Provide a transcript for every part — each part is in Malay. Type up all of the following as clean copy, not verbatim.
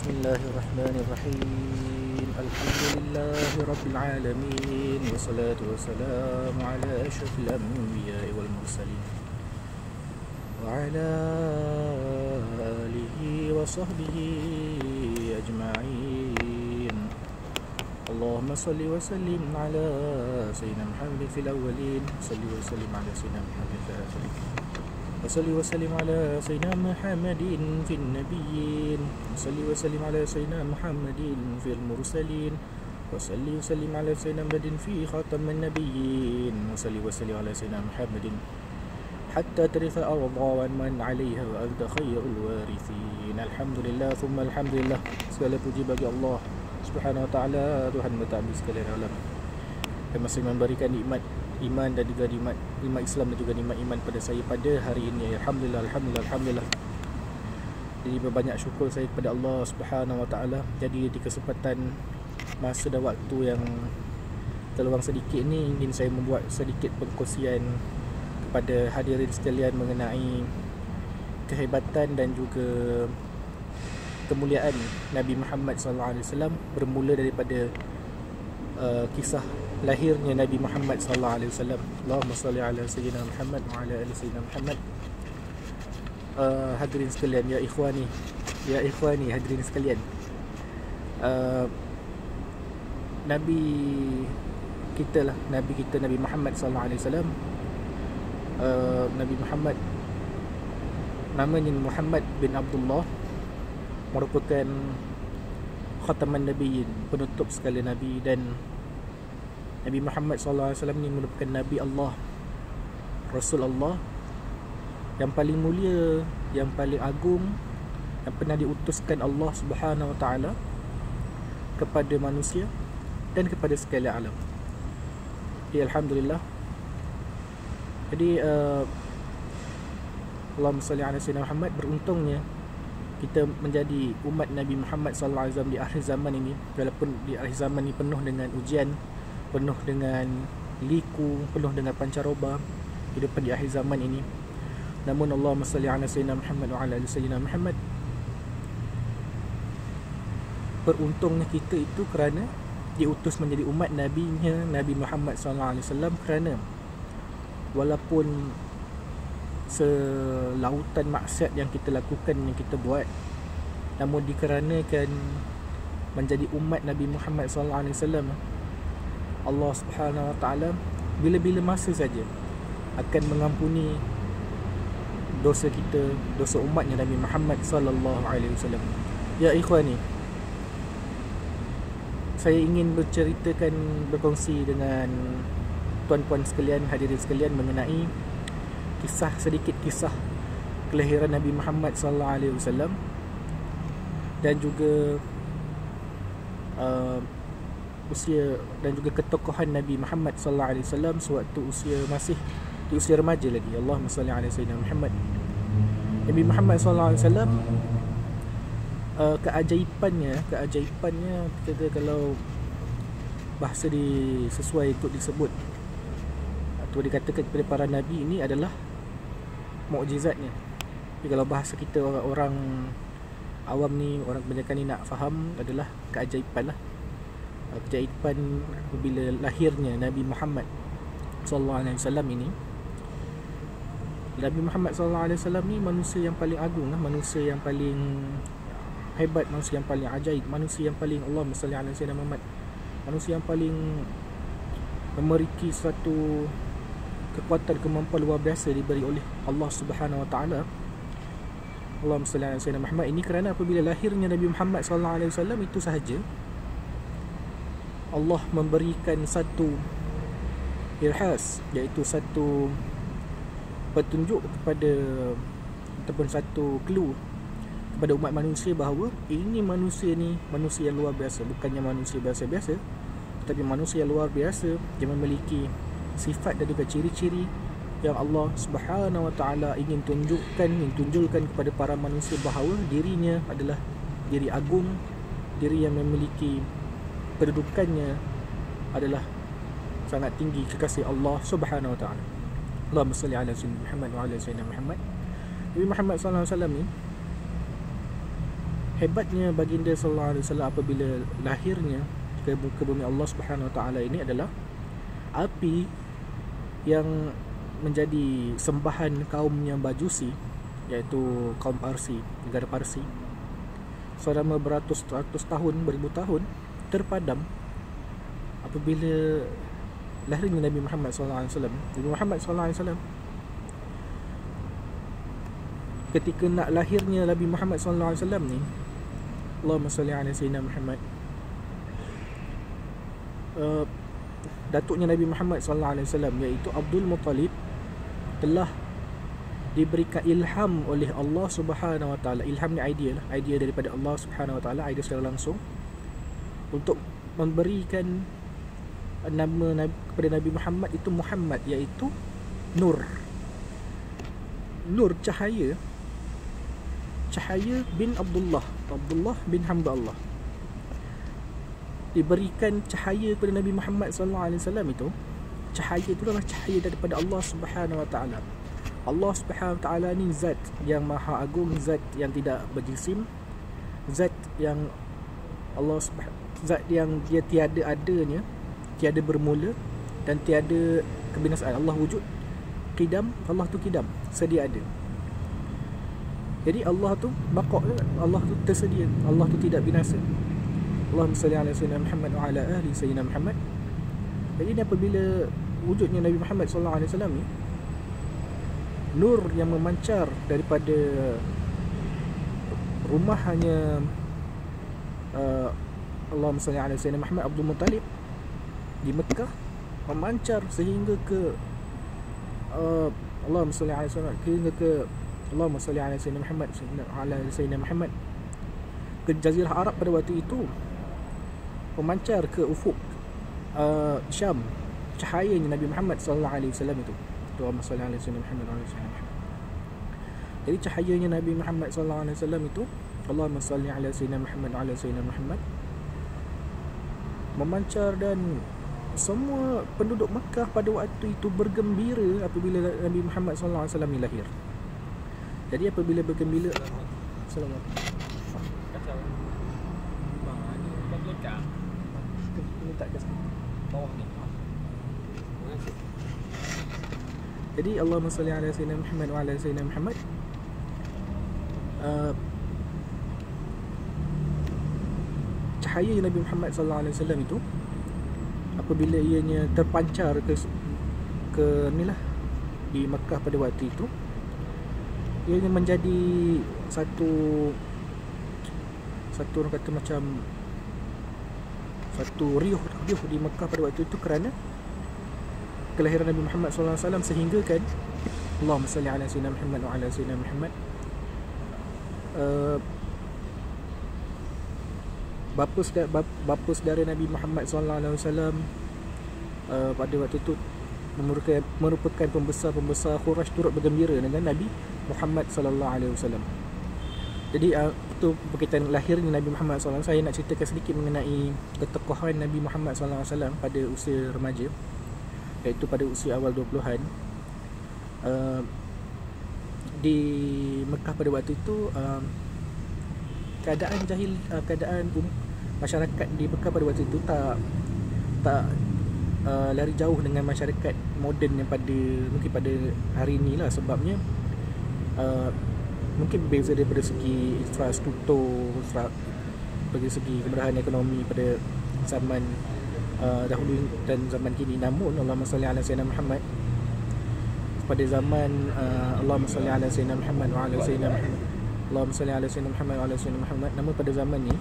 Bismillahirrahmanirrahim. Alhamdulillahi Rabbil Alamin. Wassalatu wassalamu ala ashrafil anbiya'i wal mursalin wa ala alihi wa sahbihi ajma'in. Allahumma salli wa sallim ala sayyidina Muhammad fil awwalin. Salli wa sallim ala sayyidina Muhammad fil akhirin. وصلي وسلم على سيدنا محمد في النبيين وصلي وسلم على سيدنا محمد في المرسلين وصلي وسلم على سيدنا محمد في خاتم النبيين وصلي وسلم على سيدنا محمد حتى ترث الأرض ومن عليها وأنت خير الوارثين. Alhamdulillah thumma alhamdulillah. Segala puji bagi Allah Subhanahu wa taala, Tuhan Bertahbis sekalian alam, yang masih memberikan nikmat iman dan juga nikmat Islam dan juga nikmat iman pada saya pada hari ini. Alhamdulillah, alhamdulillah, alhamdulillah. Jadi berbanyak syukur saya kepada Allah Subhanahu wa taala. Jadi di kesempatan masa dan waktu yang terluang sedikit ni, ingin saya membuat sedikit perkongsian kepada hadirin sekalian mengenai kehebatan dan juga kemuliaan Nabi Muhammad sallallahu alaihi wasallam, bermula daripada kisah lahirnya Nabi Muhammad sallallahu alaihi wasallam. Allahumma salli ala sayyidina Muhammad wa ala ali sayyidina Muhammad. Hadirin sekalian, ya ikhwani hadirin sekalian, Nabi kita Nabi Muhammad sallallahu alaihi wasallam, Nabi Muhammad namanya Muhammad bin Abdullah, merupakan khataman nabiyyin, penutup segala nabi. Dan Nabi Muhammad SAW ni merupakan Nabi Allah, Rasul Allah, yang paling mulia, yang paling agung, yang pernah diutuskan Allah Subhanahu Wa Taala kepada manusia dan kepada sekalian alam. Jadi Alhamdulillah. Jadi Allahumma salli ala sayyidina Muhammad. Beruntungnya kita menjadi umat Nabi Muhammad SAW di akhir zaman ini. Walaupun di akhir zaman ini penuh dengan ujian, penuh dengan liku, penuh dengan pancaroba hidup di akhir zaman ini, namun Allahumma salli ala sayyidina Muhammad wa ala ali sayyidina Muhammad. Beruntungnya kita itu kerana diutus menjadi umat nabinya Nabi Muhammad SAW, kerana walaupun selautan maksiat yang kita lakukan, yang kita buat, namun dikarenakan menjadi umat Nabi Muhammad SAW, Allah Subhanahu Wa Taala bila-bila masa saja akan mengampuni dosa kita, dosa umatnya Nabi Muhammad sallallahu alaihi wasallam. Ya ikhwani, saya ingin berkongsi dengan tuan-puan sekalian, hadirin sekalian, mengenai sedikit kisah kelahiran Nabi Muhammad sallallahu alaihi wasallam dan juga usia dan juga ketokohan Nabi Muhammad sallallahu alaihi wasallam sewaktu masih di usia remaja lagi. Allahumma salli ala sayyidina Muhammad. Nabi Muhammad sallallahu alaihi wasallam, keajaibannya kita kalau bahasa sesuai untuk disebut atau dikatakan kepada para nabi, ini adalah mukjizatnya. Tapi kalau bahasa kita orang awam ni, orang kebanyakan ni nak faham, adalah keajaiban lah. Keajaiban apabila lahirnya Nabi Muhammad sallallahu alaihi wasallam ini. Nabi Muhammad sallallahu alaihi wasallam ni manusia yang paling agung lah, manusia yang paling hebat, manusia yang paling ajaib, manusia yang paling, Allahumma salli ala sayyidina Muhammad, manusia yang paling memiliki suatu kekuatan, kemampuan luar biasa diberi oleh Allah Subhanahu Wa Taala. Allahumma salli ala sayyidina Muhammad. Ini kerana apabila lahirnya Nabi Muhammad sallallahu alaihi wasallam itu sahaja, Allah memberikan satu irhas, iaitu satu petunjuk kepada, ataupun satu clue kepada umat manusia bahawa ini manusia ni manusia yang luar biasa. Bukannya manusia biasa-biasa, tetapi manusia yang luar biasa, yang memiliki sifat dan juga ciri-ciri yang Allah Subhanahu Wa Taala ingin tunjukkan kepada para manusia bahawa dirinya adalah diri agung, diri yang memiliki kedudukannya adalah sangat tinggi, kekasih Allah Subhanahu Wa Taala. Allahumma salli ala sayyidina Muhammad wa ala sayyidina Muhammad. Nabi Muhammad sallallahu alaihi wasallam ni hebatnya baginda sallallahu alaihi wasallam apabila lahirnya ke bumi Allah Subhanahu wa taala ini adalah api yang menjadi sembahan kaumnya Majusi, iaitu kaum Parsi, negara Parsi, selama beratus-ratus tahun, beribu tahun terpadam apabila lahirnya Nabi Muhammad SAW. Nabi Muhammad SAW, ketika nak lahirnya Nabi Muhammad SAW ni, Allahumma salli ala sayyidina Muhammad, datuknya Nabi Muhammad SAW iaitu Abdul Muttalib telah diberikan ilham oleh Allah Subhanahu wa taala. Ilham ni idea daripada Allah Subhanahu wa taala, idea secara langsung, untuk memberikan nama kepada Nabi Muhammad itu Muhammad, iaitu nur. Nur, cahaya bin Abdullah bin hamba Allah. Diberikan cahaya kepada Nabi Muhammad SAW itu, cahaya itu adalah cahaya daripada Allah Subhanahu wa taala. Allah Subhanahu wa taala ni zat yang maha agung, zat yang tidak berjisim, zat yang zat yang dia tiada adanya, tiada bermula dan tiada kebinasaan. Allah wujud, qidam, Allah tu qidam, sedia ada. Jadi Allah tu baqa', Allah tu tersedia, Allah tu tidak binasa. Allahumma salli ala sayyidina Muhammad wa ala ahli sayyidina Muhammad. Jadi apabila wujudnya Nabi Muhammad SAW ni, nur yang memancar daripada rumah hanya Allahumma salli ala sayyidina Muhammad Abdul Muttalib di Mekah, memancar sehingga ke Allahumma salli ala sayyidina Muhammad ke Jazirah Arab pada waktu itu, memancar ke ufuk Syam, cahayanya Nabi Muhammad SAW itu. Allahumma salli ala sayyidina Muhammad wa ala sayyidina Muhammad. Jadi cahayanya Nabi Muhammad SAW itu, Allahumma salli ala sayyidina Muhammad wa ala sayyidina Muhammad, memancar, dan semua penduduk Mekah pada waktu itu bergembira apabila Nabi Muhammad SAW ni lahir. Jadi apabila bergembira, Assalamualaikum. Kacau. Bang, ada lekat. Ini tak gas bawah ni. Jadi Allahumma salli ala sayyidina Muhammad wa ala sayyidina Muhammad. Cahaya Nabi Muhammad SAW itu apabila ianya terpancar ke inilah di Mekah pada waktu itu, ianya menjadi satu orang kata macam satu riuh di Mekah pada waktu itu kerana kelahiran Nabi Muhammad SAW, sehingga kan Allahumma salli ala sayyidina Muhammad wa ala sayyidina Muhammad, bapa saudara Nabi Muhammad SAW pada waktu itu merupakan pembesar Quraisy turut bergembira dengan Nabi Muhammad SAW. Jadi itu berkaitan lahirnya Nabi Muhammad SAW. Saya nak ceritakan sedikit mengenai ketokohan Nabi Muhammad SAW pada usia remaja, iaitu pada usia awal 20-an. Di Mekah pada waktu itu, keadaan masyarakat di Mekah pada waktu itu tak lari jauh dengan masyarakat moden yang mungkin pada hari ini lah. Sebabnya mungkin berbeza daripada segi infrastruktur, dari segi kemudahan ekonomi pada zaman dahulu dan zaman kini. Namun Allahumma salli ala sayyidina Muhammad, pada zaman Allahumma salli ala sayyidina Muhammad wa ala sayyidina Muhammad, Allahumma salli ala sayyidina Muhammad wa ala sayyidina Muhammad. Namun pada zaman ni,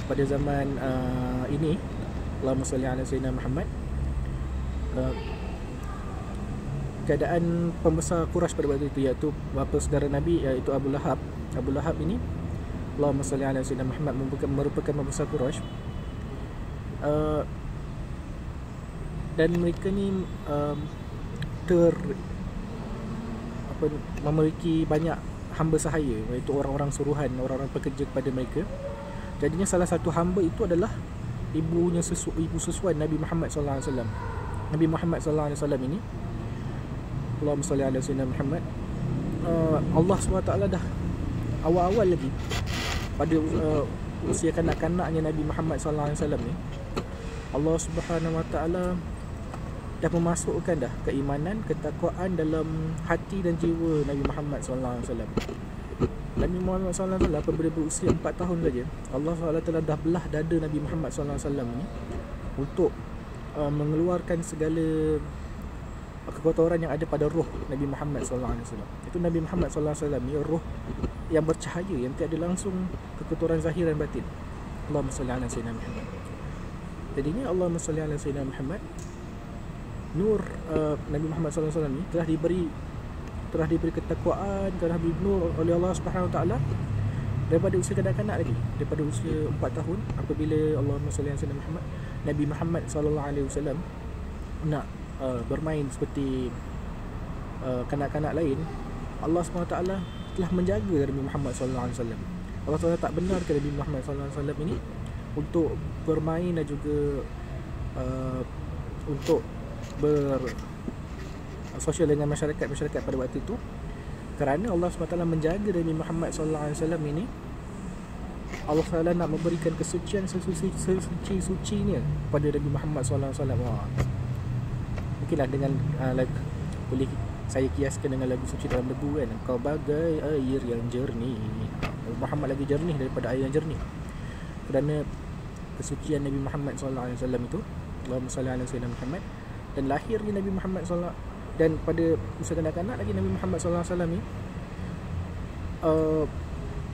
pada zaman ini, Allahumma salli ala sayyidina Muhammad, keadaan pembesar Quraisy pada waktu itu, iaitu bapa saudara Nabi, iaitu Abu Lahab ini, Allahumma salli ala sayyidina Muhammad, merupakan pembesar Quraisy, dan mereka ni memiliki banyak hamba sahaya, iaitu orang-orang suruhan, orang-orang pekerja kepada mereka. Jadinya salah satu hamba itu adalah ibu susuan Nabi Muhammad SAW. Nabi Muhammad SAW ini, Allahumma salli ala sayyidina Muhammad, Allah SWT dah awal-awal lagi pada usia kanak-kanaknya Nabi Muhammad sallallahu alaihi wasallam ni, Allah Subhanahu wa taala dah memasukkan dah keimanan, ketakwaan dalam hati dan jiwa Nabi Muhammad sallallahu alaihi wasallam. Nabi Muhammad sallallahu alaihi wasallam apabila berusia 4 tahun saja, Allah SWT dah belah dada Nabi Muhammad sallallahu alaihi wasallam ni untuk mengeluarkan segala kekotoran yang ada pada roh Nabi Muhammad sallallahu alaihi wasallam. Itu Nabi Muhammad sallallahu alaihi wasallam ni roh yang bercahaya, yang tiada langsung kekotoran zahir dan batin. Allahumma salli ala sayyidina Muhammad. Jadinya Allahumma salli ala sayyidina Muhammad, nur Nabi Muhammad sallallahu alaihi wasallam ni telah diberi ketakwaan, telah diberi nur oleh Allah Subhanahu wa taala daripada usia kanak-kanak lagi, daripada usia 4 tahun apabila Allahumma salli ala sayyidina Muhammad, Nabi Muhammad sallallahu alaihi wasallam nak bermain seperti kanak-kanak lain, Allah SWT telah menjaga Nabi Muhammad SAW. Allah SWT tak benarkan Nabi Muhammad SAW ini untuk bermain dan juga untuk bersosial dengan masyarakat pada waktu itu, kerana Allah SWT menjaga Nabi Muhammad SAW ini. Allah SWT nak memberikan kesucian sesuci-sucinya pada Nabi Muhammad SAW. Mungkinlah dengan boleh saya kiaskan dengan lagu suci dalam debu kan, kau bagai air yang jernih. Muhammad lagi jernih daripada air yang jernih, kerana kesucian Nabi Muhammad SAW itu. Allahumma salli ala sayyidina Muhammad. Dan lahirnya Nabi Muhammad SAW, dan pada usia kanak-kanak lagi Nabi Muhammad SAW ni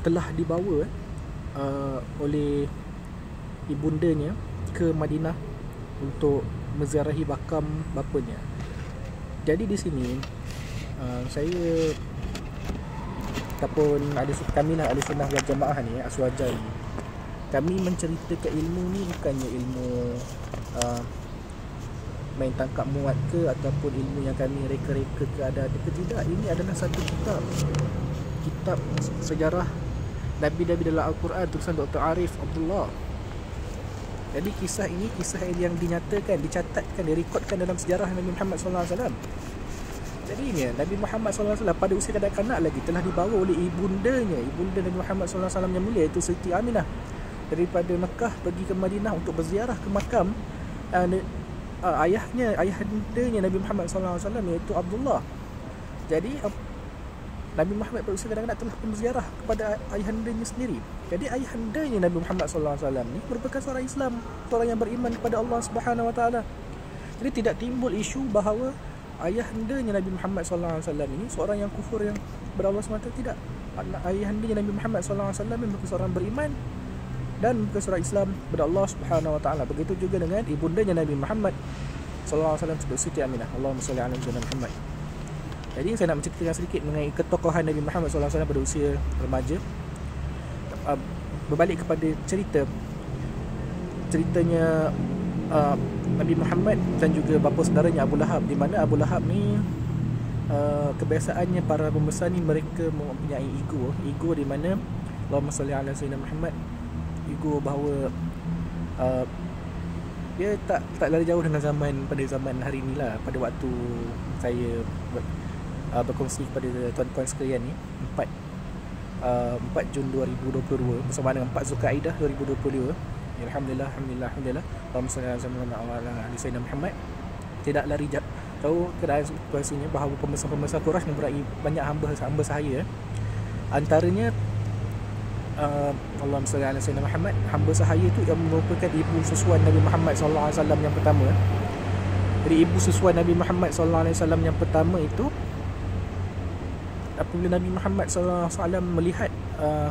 telah dibawa oleh ibundanya ke Madinah untuk menziarahi makam bapanya. Jadi di sini saya ataupun kami lah ahli sunnah wal jamaah ni, Aswaja ni, kami menceritakan ilmu ni bukannya ilmu main tangkap muat ke, ataupun ilmu yang kami reka-reka ke ada ke, tidak. Ini adalah satu kitab sejarah Nabi-Nabi dalam Al-Quran, tulisan Dr. Arif Abdullah. Jadi kisah ini kisah yang dinyatakan, dicatatkan, direkodkan dalam sejarah Nabi Muhammad SAW. Jadi ini Nabi Muhammad SAW pada usia kanak-kanak lagi telah dibawa oleh ibunda Nabi Muhammad SAW yang mulia, iaitu Siti Aminah, daripada Mekah pergi ke Madinah untuk berziarah ke makam ayahandanya Nabi Muhammad SAW, iaitu Abdullah. Jadi Nabi Muhammad pada usia kanak-kanak telah berziarah kepada ayahandanya sendiri. Jadi ayahandanya Nabi Muhammad SAW ni merupakan seorang Islam, seorang yang beriman kepada Allah Subhanahu Wa Taala. Jadi tidak timbul isu bahawa ayahandanya Nabi Muhammad SAW ini seorang yang kufur yang berallah SWT. Tidak. Ayahandanya Nabi Muhammad SAW merupakan seorang beriman dan merupakan seorang Islam kepada Allah Subhanahu Wa Taala. Begitu juga dengan ibundanya Nabi Muhammad SAW sebut Siti Aminah. Allahumma salli ala sayyidina Muhammad. Jadi saya nak menceritakan sedikit mengenai ketokohan Nabi Muhammad SAW pada usia remaja. Berbalik kepada ceritanya Nabi Muhammad dan juga bapa saudaranya Abu Lahab, di mana Abu Lahab ni kebiasaannya para pembesar ni mereka mempunyai ego di mana Allahumma salli ala sayyidina Muhammad, ego bahawa dia tak lari jauh dengan pada zaman hari ni lah. Pada waktu saya berkongsi kepada tuan-tuan sekalian ni 4 Jun 2022 bersama dengan 4 Zulkaidah 2022. Alhamdulillah. Allahumma salli ala sayyidina Muhammad. Tidak lari jauh keadaan situasinya bahawa pembesar-pembesar Quraisy mempunyai banyak hamba sahaya. Antaranya Allahumma salli ala sayyidina Muhammad, hamba sahaya itu yang merupakan ibu susuan Nabi Muhammad sallallahu alaihi wasallam yang pertama. Jadi ibu susuan Nabi Muhammad sallallahu alaihi wasallam yang pertama itu, apabila Nabi Muhammad SAW melihat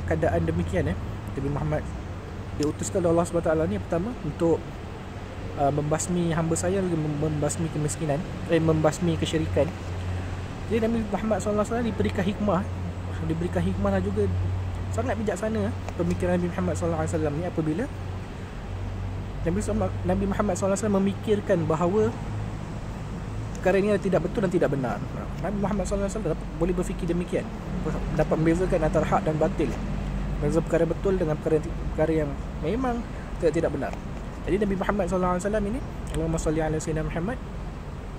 keadaan demikian, Nabi Muhammad diutuskan oleh Allah SWT ni pertama untuk membasmi hamba saya, membasmi kemiskinan, membasmi kesyirikan. Jadi Nabi Muhammad SAW diberikan hikmah dan juga sangat bijaksana pemikiran Nabi Muhammad SAW ni apabila Nabi Muhammad SAW memikirkan bahawa perkara ini tidak betul dan tidak benar. Nabi Muhammad SAW boleh berfikir demikian, dapat membezakan antara hak dan batil, membeza perkara betul dengan perkara yang memang tidak benar. Jadi Nabi Muhammad SAW ini, Allahumma salli ala sayyidina Muhammad,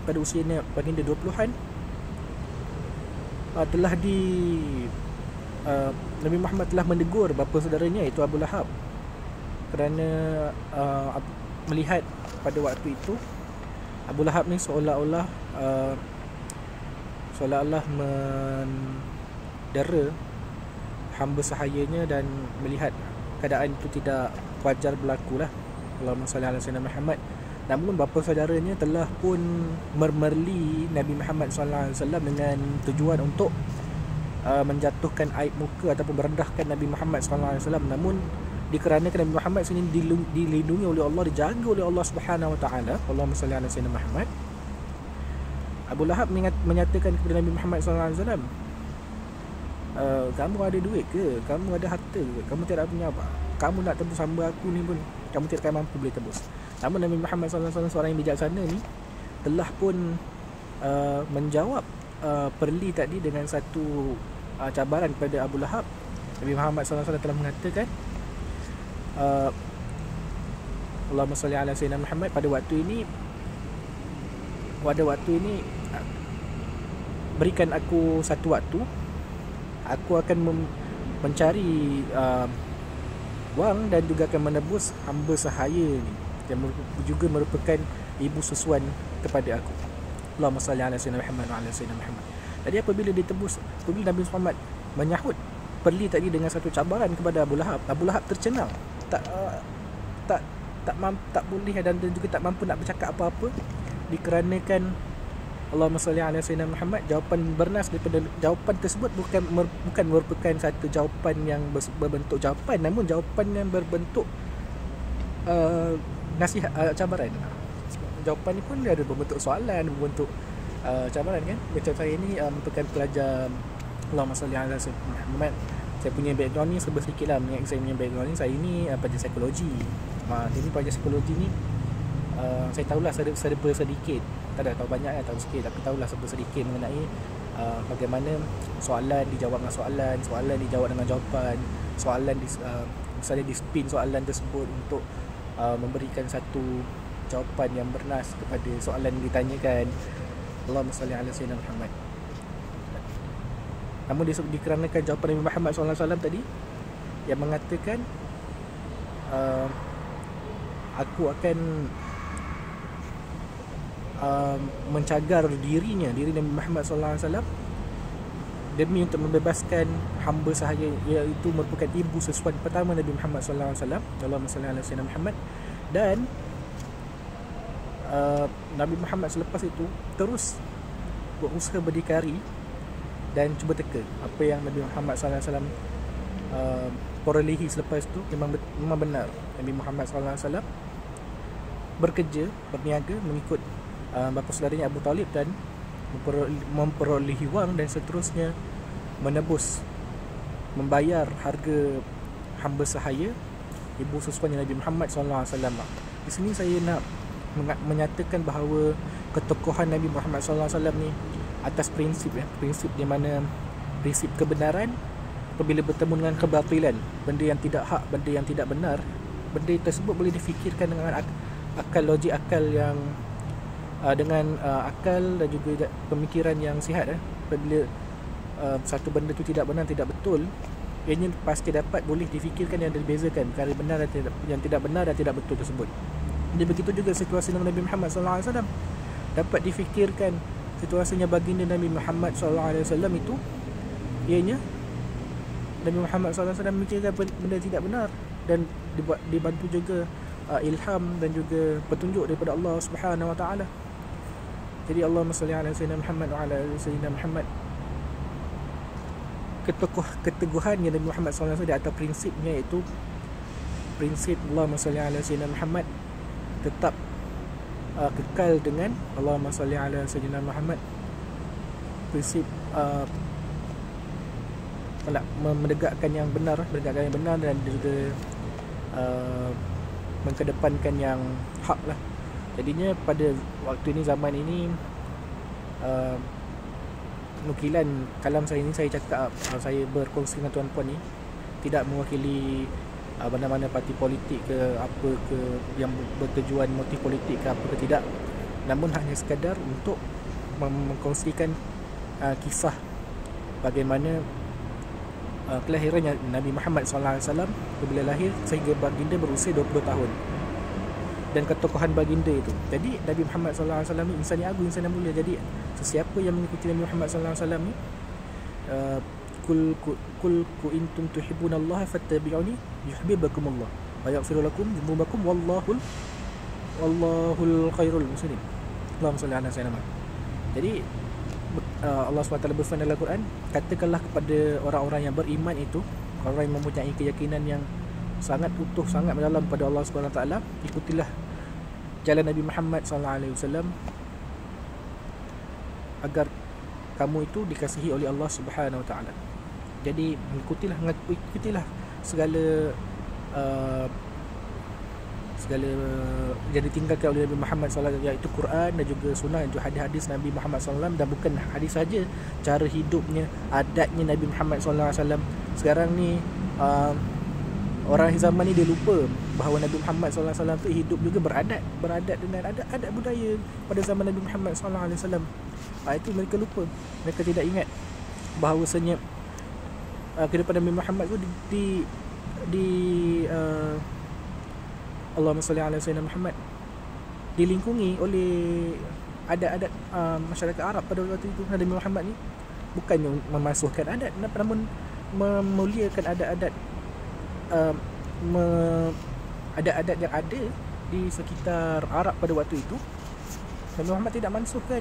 pada usianya baginda 20-an telah Nabi Muhammad telah menegur bapa saudaranya iaitu Abu Lahab kerana melihat pada waktu itu Abu Lahab ni seolah-olah mendera hamba sahayanya dan melihat keadaan itu tidak wajar berlaku lah. Allahumma salli ala sayyidina Muhammad. Namun bapa saudaranya telah pun mermerli Nabi Muhammad SAW dengan tujuan untuk menjatuhkan aib muka ataupun merendahkan Nabi Muhammad SAW. Namun dikarenakan Nabi Muhammad sini dilindungi oleh Allah, dijaga oleh Allah Subhanahu Wa Taala, Allahumma salli ala sayyidina Muhammad, Abu Lahab menyatakan kepada Nabi Muhammad SAW, kamu ada duit ke? Kamu ada harta ke? Kamu tidak punya apa? Kamu nak tebus hamba aku ni pun kamu tidak akan mampu boleh tebus. Namun Nabi Muhammad SAW, seorang yang bijaksana ni, telah pun menjawab perli tadi dengan satu cabaran kepada Abu Lahab. Nabi Muhammad SAW telah mengatakan, Allahumma salli ala sayyidina Muhammad, pada waktu ini berikan aku satu waktu, aku akan mencari wang dan juga akan menebus hamba sahaya ni yang juga merupakan ibu susuan kepada aku. Allahumma salli ala sayyidina Muhammad wa ala sayyidina Muhammad. Jadi apabila Nabi Muhammad menyahut perli tadi dengan satu cabaran kepada Abu Lahab tercengang, tak boleh dan juga tak mampu nak bercakap apa-apa, dikarenakan Allahumma salli ala sayyidina Muhammad, jawapan bernas daripada jawapan tersebut bukan merupakan satu jawapan yang berbentuk jawapan, namun jawapan yang berbentuk nasihat, cabaran. Jawapan ni pun dia ada berbentuk soalan, berbentuk cabaran kan. Macam saya ni merupakan pelajar, Allahumma salli ala sayyidina Muhammad, saya punya background ni serba sedikit lah. Saya punya background ni, saya ni pelajar psikologi. Jadi pelajar psikologi ni saya tahulah serba sedikit, tak ada tahu banyak tahu sikit, tapi tahulah serba sedikit mengenai bagaimana soalan dijawab dengan soalan dijawab dengan jawapan, misalnya di spin soalan tersebut untuk memberikan satu jawapan yang bernas kepada soalan yang ditanyakan. Allahumma salli ala sayyidina Muhammad. Namun dikarenakan jawapan Nabi Muhammad SAW tadi yang mengatakan aku akan mencagar diri Nabi Muhammad SAW demi untuk membebaskan hamba sahaya, iaitu merupakan ibu sesuatu pertama Nabi Muhammad SAW, Allahumma salli ala sayyidina Muhammad. Dan Nabi Muhammad selepas itu terus berusaha berdikari dan cuba teka apa yang Nabi Muhammad SAW perolehi selepas itu memang benar. Nabi Muhammad SAW bekerja, berniaga mengikut bapa saudaranya Abu Talib dan memperolehi wang dan seterusnya menebus, membayar harga hamba sahaya ibu sesuanya Nabi Muhammad SAW. Di sini saya nak menyatakan bahawa ketokohan Nabi Muhammad SAW ni atas prinsip di mana prinsip kebenaran apabila bertemu dengan kebatilan, benda yang tidak hak, benda yang tidak benar, benda tersebut boleh difikirkan dengan akal logik, akal yang dengan akal dan juga pemikiran yang sihat. Apabila satu benda itu tidak benar, tidak betul, ianya pasti dapat boleh difikirkan yang dibezakan perkara benar dan yang tidak benar dan tidak betul tersebut. Jadi begitu juga situasi dengan Nabi Muhammad SAW, dapat difikirkan situasinya baginda Nabi Muhammad SAW itu, ianya Nabi Muhammad SAW memikirkan benda tidak benar dan dibantu juga ilham dan juga petunjuk daripada Allah Subhanahu Wa Taala. Jadi Allahumma salli ala sayyidina Muhammad wa ala sayyidina Muhammad. Keteguhan yang Nabi Muhammad SAW di atas prinsipnya, iaitu prinsip Allahumma salli ala sayyidina Muhammad, tetap kekal dengan Allahumma salli ala sayyidina Muhammad. Prinsip menegakkan yang benar dan juga mengedepankan yang hak lah. Jadinya pada waktu ini, zaman ini, nukilan kalam saya ini, saya cakap, saya berkongsi dengan tuan-puan ni tidak mewakili mana-mana parti politik ke apa ke yang bertujuan motif politik ke apa ke, tidak. Namun hanya sekadar untuk mengkongsikan kisah bagaimana kelahirannya Nabi Muhammad SAW bila lahir sehingga baginda berusia 22 tahun, dan ketokohan baginda itu. Jadi Nabi Muhammad SAW ni insan yang agung, insan yang mulia. Jadi sesiapa yang mengikuti Nabi Muhammad SAW ni, kul intum tuhibbunallaha fattabi'uni yuhibbukumullah wa yaghfir lakum dzunubakum wallahul khairul muslimin. Allahumma salli ala sayyidina Muhammad. Jadi Allah SWT berfirman dalam Al-Quran, katakanlah kepada orang-orang yang beriman itu, orang yang mempunyai keyakinan yang sangat utuh, sangat mendalam pada Allah SWT, ikutilah jalan Nabi Muhammad SAW agar kamu itu dikasihi oleh Allah Subhanahu Wa Taala. Jadi ikutilah segala yang ditinggalkan oleh Nabi Muhammad SAW, iaitu Quran dan juga sunnah dan juga hadis-hadis Nabi Muhammad SAW. Dan bukan hadis saja, cara hidupnya, adatnya Nabi Muhammad SAW. Sekarang ni orang zaman ni dia lupa bahawa Nabi Muhammad SAW tu hidup juga beradat dengan adat budaya pada zaman Nabi Muhammad SAW. Itu mereka lupa, mereka tidak ingat bahawasanya kehidupan Nabi Muhammad tu Allahumma salli ala sayyidina Muhammad, dilingkungi oleh adat-adat masyarakat Arab pada waktu itu. Nabi Muhammad ni bukannya memasukkan adat, namun memuliakan adat-adat adat-adat yang ada di sekitar Arab pada waktu itu. Nabi Muhammad tidak mansuhkan.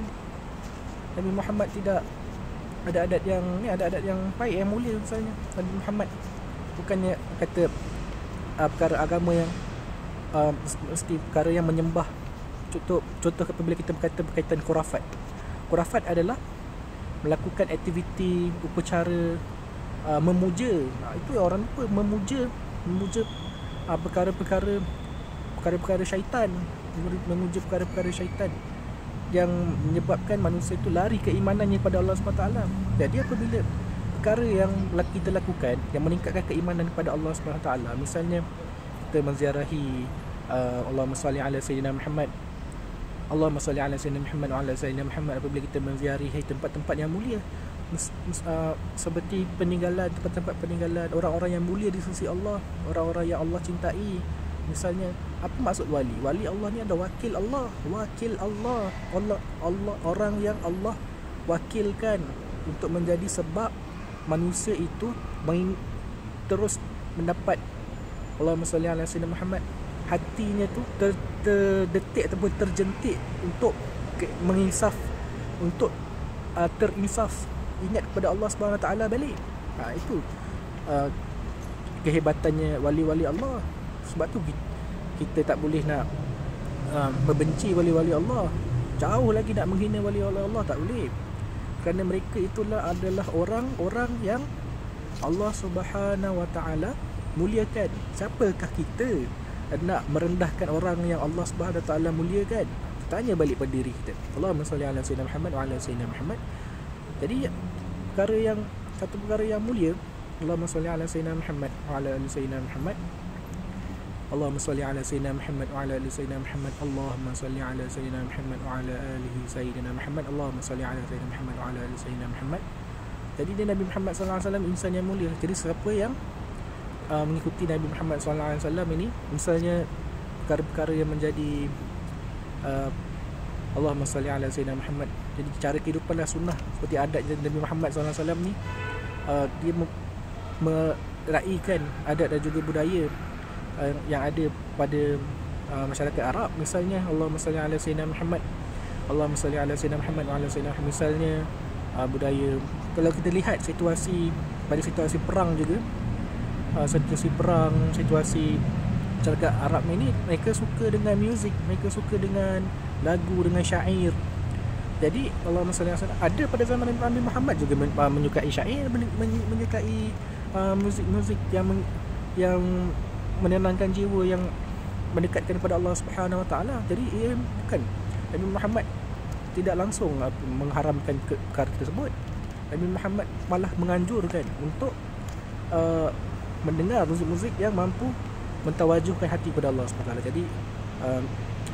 Nabi Muhammad tidak ada adat yang baik, yang mulia. Misalnya Nabi Muhammad bukannya kata perkara agama yang mesti perkara yang menyembah. Contoh apabila kita berkata berkaitan khurafat adalah melakukan aktiviti upacara memuja. Itu orang lupa, memuja perkara-perkara syaitan, memuja perkara-perkara syaitan yang menyebabkan manusia itu lari keimanannya pada Allah SWT. Jadi apabila perkara yang kita lakukan yang meningkatkan keimanan kepada Allah SWT, misalnya kita menziarahi Allahumma salli ala sayyidina Muhammad, Allahumma salli ala sayyidina Muhammad wa ala sayyidina Muhammad. Apabila kita menziarahi tempat-tempat yang mulia, seperti tempat-tempat peninggalan orang-orang yang mulia di sisi Allah, orang-orang yang Allah cintai. Misalnya, apa maksud wali? Wali Allah ni ada wakil Allah, orang yang Allah wakilkan untuk menjadi sebab manusia itu terus mendapat Allahumma salli ala sayyidina Muhammad. Hatinya tu terdetik ataupun terjentik untuk menginsaf, untuk terinsaf, ingat kepada Allah Subhanahu Wa Taala balik. Itu kehebatannya wali-wali Allah. Sebab tu kita tak boleh nak membenci wali-wali Allah, jauh lagi nak menghina wali-wali Allah, tak boleh. Kerana mereka itulah adalah orang-orang yang Allah Subhanahu Wa Taala muliakan. Siapakah kita nak merendahkan orang yang Allah Subhanahu Wa Taala muliakan? Tanya balik pada diri kita. Allahumma salli ala sayyidina Muhammad wa ala sayyidina Muhammad. Jadi satu perkara yang mulia, Allahumma salli ala sayyidina Muhammad wa ala ali sayyidina Muhammad. Allahumma salli ala sayyidina Muhammad wa ala ali sayyidina Muhammad. Allahumma salli ala sayyidina Muhammad wa ala alihi sayyidina Muhammad. Allahumma salli ala sayyidina Muhammad wa ala ali sayyidina Muhammad. Jadi dia Nabi Muhammad SAW insan yang mulia. Jadi siapa yang mengikuti Nabi Muhammad SAW ini, misalnya perkara-perkara yang menjadi Allahumma salli ala sayyidina Muhammad, jadi cara kehidupanlah sunnah seperti adat Nabi Muhammad SAW ni, dia meraihkan adat dan juga budaya yang ada pada masyarakat Arab. Misalnya Allahumma salli ala sayyidina Muhammad, Allahumma salli ala sayyidina Muhammad wa ala sayyidina Muhammad. Misalnya budaya, kalau kita lihat pada situasi perang juga, situasi masyarakat Arab ini, mereka suka dengan muzik, mereka suka dengan lagu, dengan syair. Jadi Allahumma salli alaihi wasallam ada pada zaman Nabi Muhammad juga menyukai syair, menyukai muzik yang menenangkan jiwa, yang mendekatkan kepada Allah Subhanahu Wa Taala. Jadi ia bukan, Nabi Muhammad tidak langsung mengharamkan perkara tersebut. Nabi Muhammad malah menganjurkan untuk mendengar muzik-muzik yang mampu mentawajuhkan hati kepada Allah SWT. Jadi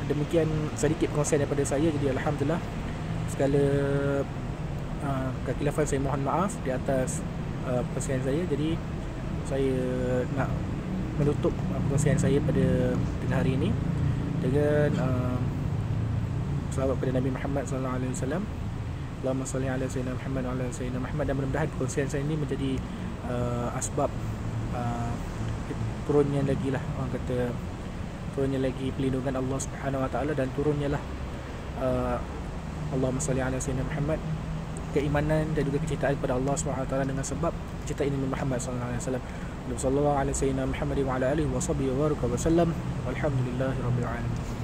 demikian sedikit perkongsian daripada saya. Jadi alhamdulillah, segala kekhilafan saya mohon maaf di atas perkongsian saya. Jadi saya nak menutup perkongsian saya pada tengah hari ini dengan selawat kepada Nabi Muhammad sallallahu alaihi wasallam. Allahumma salli ala sayyidina Muhammad wa ala sayyidina Muhammad. Dan mudah-mudahan perkongsian saya ini menjadi asbab turunnya lagi lah, orang kata turunnya lagi perlindungan Allah Subhanahu wa taala, dan turunnya lah Allahumma salli ala sayyidina Muhammad, keimanan dan juga kecintaan pada Allah Subhanahu wa taala dengan sebab cintaan Nabi Muhammad sallallahu alaihi wasallam. Sallallahu alaihi sayyidina Muhammad wa ala alihi wa sahbihi wa baraka wa sallam. Walhamdulillahirabbil alamin.